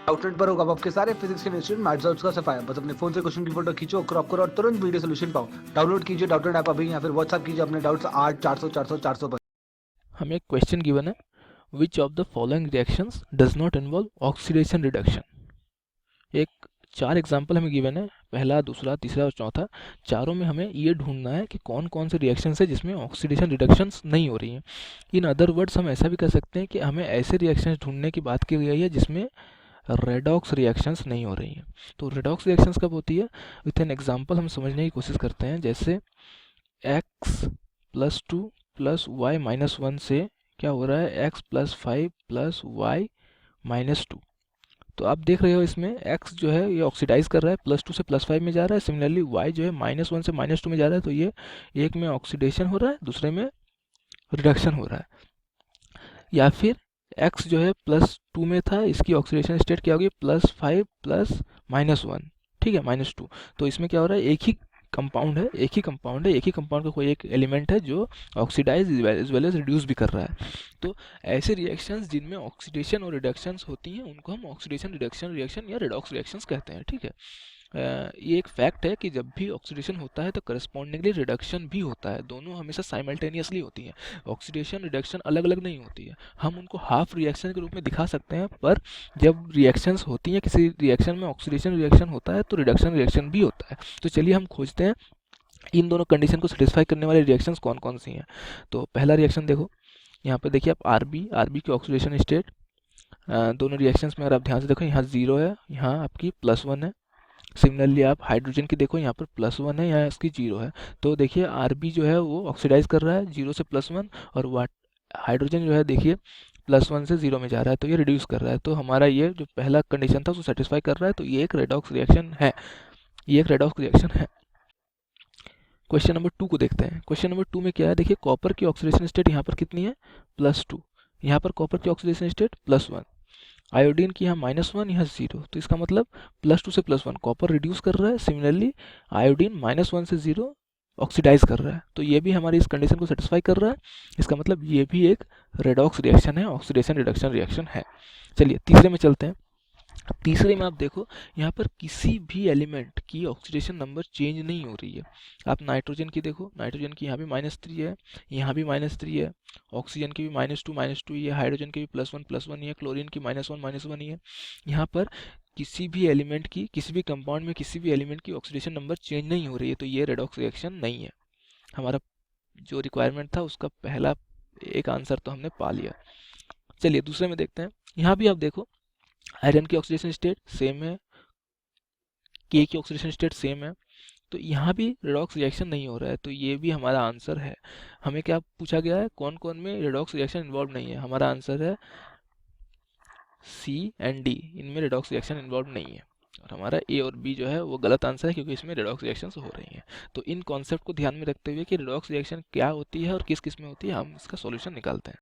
Outlet पर होगा आपके सारे फिजिक्स के इंस्टीट्यूट मैथ्स और उसका सफाया। बस अपने फोन से क्वेश्चन की फोटो खींचो, क्रॉप करो और तुरंत वीडियो सोल्यूशन पाओ। डाउनलोड कीजिए डाउटनेट ऐप अभी या फिर व्हाट्सएप कीजिए अपने डाउट्स 8 400 400 400 पर। हमें एक क्वेश्चन गिवन है, which of the following reactions does not involve oxidation reduction. एक 4 एग्जाम्पल हमें गिवन है, पहला, दूसरा, तीसरा और चौथा। चारों में हमें ये ढूंढना है कि कौन कौन से रिएक्शंस है जिसमें ऑक्सीडेशन रिडक्शंस नहीं हो रही हैं। इन अदर वर्ड्स हम ऐसा भी कर सकते हैं कि हमें ऐसे रिएक्शंस ढूंढने की बात की गई है जिसमें रेडॉक्स रिएक्शंस नहीं हो रही हैं। तो रेडॉक्स रिएक्शंस कब होती है? विथ एन एग्जाम्पल हम समझने की कोशिश करते हैं। जैसे x plus two plus Y minus one से क्या हो रहा है, x plus five plus Y minus two. तो आप देख रहे हो इसमें x जो है ये ऑक्सीडाइज कर रहा है, प्लस टू से प्लस फाइव में जा रहा है। सिमिलरली y जो है माइनस वन से माइनस टू में जा रहा है। तो ये एक में ऑक्सीडेशन हो रहा है, दूसरे में रिडक्शन हो रहा है। या फिर x जो है प्लस टू में था, इसकी ऑक्सीडेशन स्टेट क्या होगी, plus five plus minus one, ठीक है, माइनस टू। तो इसमें क्या हो रहा है, एक ही कंपाउंड है, एक ही कंपाउंड है, एक ही कंपाउंड का कोई एक एलिमेंट है जो oxidise as well as reduce भी कर रहा है। तो ऐसे रिएक्शंस जिनमें ऑक्सीडेशन और रिडक्शंस होती हैं उनको हम ऑक्सीडेशन रिडक्शन रिएक्शन या रिडॉक्स रिएक्शंस कहते हैं, ठीक है। ये एक फैक्ट है कि जब भी ऑक्सीडेशन होता है तो करस्पॉन्डिंगली रिडक्शन भी होता है, दोनों हमेशा साइमल्टेनियसली होती हैं। ऑक्सीडेशन रिडक्शन अलग अलग नहीं होती है। हम उनको हाफ रिएक्शन के रूप में दिखा सकते हैं, पर जब रिएक्शंस होती हैं, किसी रिएक्शन में ऑक्सीडेशन रिएक्शन होता है तो रिडक्शन रिएक्शन भी होता है। तो चलिए हम खोजते हैं इन दोनों कंडीशन को सेटिस्फाई करने वाले रिएक्शंस कौन कौन सी हैं। तो पहला रिएक्शन देखो, यहाँ पे देखिए आप आरबी की ऑक्सीडेशन स्टेट, दोनों रिएक्शंस में अगर आप ध्यान से देखो, यहाँ जीरो है, यहाँ आपकी प्लस वन है। सिमिलरली आप हाइड्रोजन की देखो, यहाँ पर प्लस वन है, यहाँ इसकी जीरो है। तो देखिए आरबी जो है वो ऑक्सीडाइज कर रहा है जीरो से प्लस वन, और वाट हाइड्रोजन जो है देखिए प्लस वन से जीरो में जा रहा है, तो ये रिड्यूस कर रहा है। तो हमारा ये जो पहला कंडीशन था उसको सेटिस्फाई कर रहा है, तो ये एक रेडॉक्स रिएक्शन है, ये एक रेडॉक्स रिएक्शन है। क्वेश्चन नंबर टू को देखते हैं। क्वेश्चन नंबर टू में क्या है, देखिए कॉपर की ऑक्सीडेशन स्टेट यहाँ पर कितनी है, प्लस टू। यहाँ पर कॉपर की oxidation state plus one. Iodine की यहाँ माइनस वन, यहाँ जीरो। तो इसका मतलब प्लस टू से प्लस वन कॉपर रिड्यूस कर रहा है, सिमिलरली आयोडीन माइनस वन से जीरो ऑक्सीडाइज कर रहा है। तो ये भी हमारी इस कंडीशन को सेटिस्फाई कर रहा है। इसका मतलब ये भी एक रेडॉक्स रिएक्शन है, ऑक्सीडेशन रिडक्शन रिएक्शन है। चलिए तीसरे में चलते हैं। तीसरे में आप देखो, यहाँ पर किसी भी एलिमेंट की ऑक्सीडेशन नंबर चेंज नहीं हो रही है। आप नाइट्रोजन की देखो, नाइट्रोजन की यहाँ भी माइनस थ्री है, यहाँ भी माइनस थ्री है। ऑक्सीजन की भी माइनस टू ही है, हाइड्रोजन की भी प्लस वन ही है, क्लोरीन की माइनस वन ही है। यहाँ पर किसी भी एलिमेंट की, किसी भी कंपाउंड में किसी भी एलिमेंट की ऑक्सीडेशन नंबर चेंज नहीं हो रही है, तो ये रेडॉक्स रिएक्शन नहीं है। हमारा जो रिक्वायरमेंट था उसका पहला एक आंसर तो हमने पा लिया। चलिए दूसरे में देखते हैं। यहाँ भी आप देखो, आयरन की ऑक्सीडेशन स्टेट सेम है, के की ऑक्सीडेशन स्टेट सेम है, तो यहाँ भी रेडॉक्स रिएक्शन नहीं हो रहा है, तो ये भी हमारा आंसर है। हमें क्या पूछा गया है, कौन कौन में रेडॉक्स रिएक्शन इन्वॉल्व नहीं है, हमारा आंसर है सी एंड डी, इनमें रेडॉक्स रिएक्शन इन्वॉल्व नहीं है। और हमारा ए और बी जो है वो गलत आंसर है, क्योंकि इसमें रेडॉक्स रिएक्शंस हो रही हैं। तो इन कॉन्सेप्ट को ध्यान में रखते हुए कि रेडॉक्स रिएक्शन क्या होती है और किस किस में होती है, हम इसका सॉल्यूशन निकालते हैं।